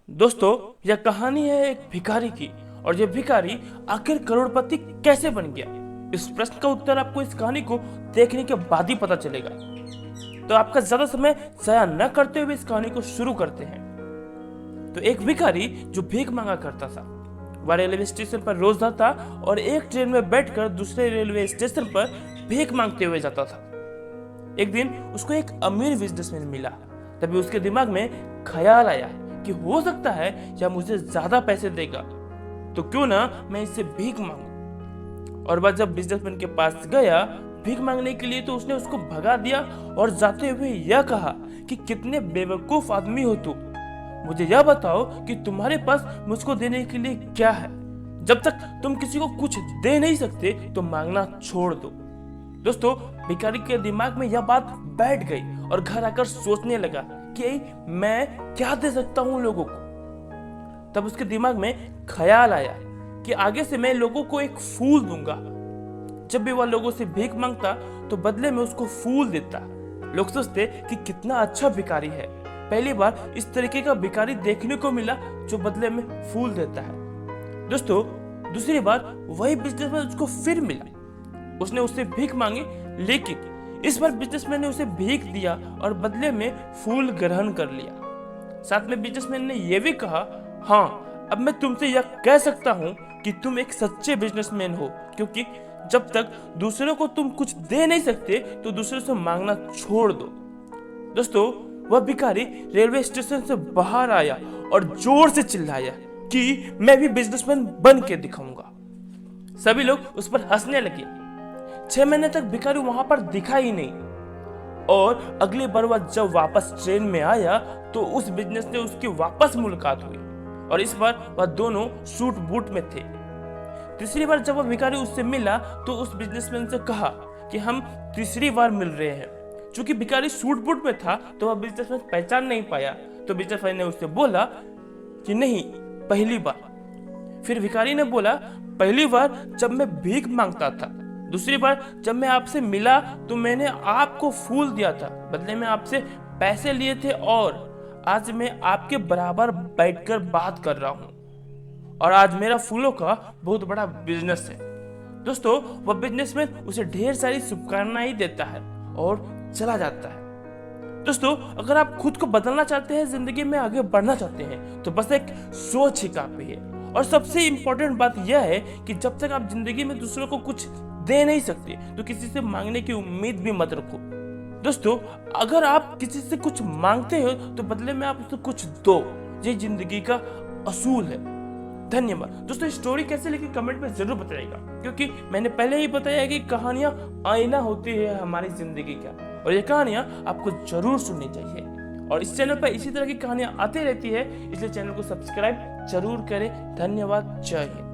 दोस्तों, यह कहानी है एक भिखारी की। और यह भिखारी आखिर करोड़पति कैसे बन गया, इस प्रश्न का उत्तर आपको इस कहानी को देखने के बाद ही पता चलेगा। तो आपका ज्यादा समय जाया न करते हुए इस कहानी को शुरू करते हैं। तो एक भिखारी जो भीख मांगा करता था, वह रेलवे स्टेशन पर रोज जाता और एक ट्रेन में बैठकर दूसरे रेलवे स्टेशन पर भीख मांगते हुए जाता था। एक दिन उसको एक अमीर बिजनेसमैन मिला। तभी उसके दिमाग में ख्याल आया कि हो सकता है यह मुझे ज्यादा पैसे देगा, तो क्यों ना मैं इससे भीख मांगू। और वह जब बिजनेसमैन के पास गया भीख मांगने के लिए, तो उसने उसको भगा दिया और जाते हुए यह कहा कि कितने बेवकूफ आदमी हो तुम। मुझे यह बताओ कि तुम्हारे पास मुझको देने के लिए क्या है। जब तक तुम किसी को कुछ दे नहीं सकते तो मांगना छोड़ दो। दोस्तों, भिखारी के दिमाग में यह बात बैठ गई और घर आकर सोचने लगा कि मैं क्या दे सकता हूं लोगों को। तब उसके दिमाग में ख्याल आया कि आगे से मैं लोगों को एक फूल दूंगा। जब भी वह लोगों से भीख मांगता तो बदले में उसको फूल देता। लोग सोचते कि कितना अच्छा भिखारी है, पहली बार इस तरीके का भिखारी देखने को मिला जो बदले में फूल देता है। दोस्तों, दूसरी बार वही बिजनेसमैन उसको फिर मिला। उसने उससे भीख मांगी, लेकिन इस बार बिजनेसमैन ने उसे भीख दिया और बदले में फूल ग्रहण कर लिया। साथ में बिजनेसमैन ने यह भी कहा, हाँ, अब मैं तुमसे यह कह सकता हूं कि तुम एक सच्चे बिजनेसमैन हो, क्योंकि जब तक दूसरों को तुम कुछ दे नहीं सकते तो दूसरों से मांगना छोड़ दो। दोस्तों, वह भिखारी रेलवे स्टेशन से बाहर आया और जोर से चिल्लाया कि मैं भी बिजनेसमैन बन के दिखाऊंगा। सभी लोग उस पर हंसने लगे। 6 महीने तक भिखारी वहां पर दिखा ही नहीं। और अगली बार वह जब वापस ट्रेन में आया तो उस बिजनेस से उसकी वापस मुलाकात हुई और इस बार वह दोनों सूट बूट में थे। तीसरी बार जब वह भिखारी उससे मिला तो उस बिजनेसमैन से कहा कि हम तीसरी बार मिल रहे हैं। चूंकि भिखारी सूट बूट में था तो वह बिजनेसमैन पहचान नहीं पाया, तो बिजनेसमैन ने उससे बोला कि नहीं, पहली बार। फिर भिखारी ने बोला, पहली बार जब मैं भीख मांगता था, दूसरी बार जब मैं आपसे मिला तो मैंने आपको फूल दिया था, बदले में आपसे पैसे लिए थे, और आज मैं आपके बराबर बैठकर बात कर रहा हूं और आज मेरा फूलों का बहुत बड़ा बिजनेस है। दोस्तों, वह बिजनेसमैन उसे ढेर सारी शुभकामनाएं देता है और चला जाता है। दोस्तों, अगर आप खुद को बदलना चाहते हैं, जिंदगी में आगे बढ़ना चाहते हैं, तो बस एक सोच ही काफी है। और सबसे इंपॉर्टेंट बात यह है कि जब तक आप जिंदगी में दूसरों को कुछ दे नहीं सकते तो किसी से मांगने की उम्मीद भी मत रखो। दोस्तों, अगर आप किसी से कुछ मांगते हो तो बदले में आप उसको कुछ दो। ये जिंदगी का असूल है। धन्यवाद। दोस्तों, स्टोरी कैसे लगी कमेंट में जरूर बताइएगा, क्योंकि मैंने पहले ही बताया कि कहानियां आईना होती है हमारी जिंदगी का, और ये कहानियां आपको जरूर सुननी चाहिए। और इस चैनल पर इसी तरह की कहानियां आती रहती है, इसलिए चैनल को सब्सक्राइब जरूर करें। धन्यवाद। जय हिंद।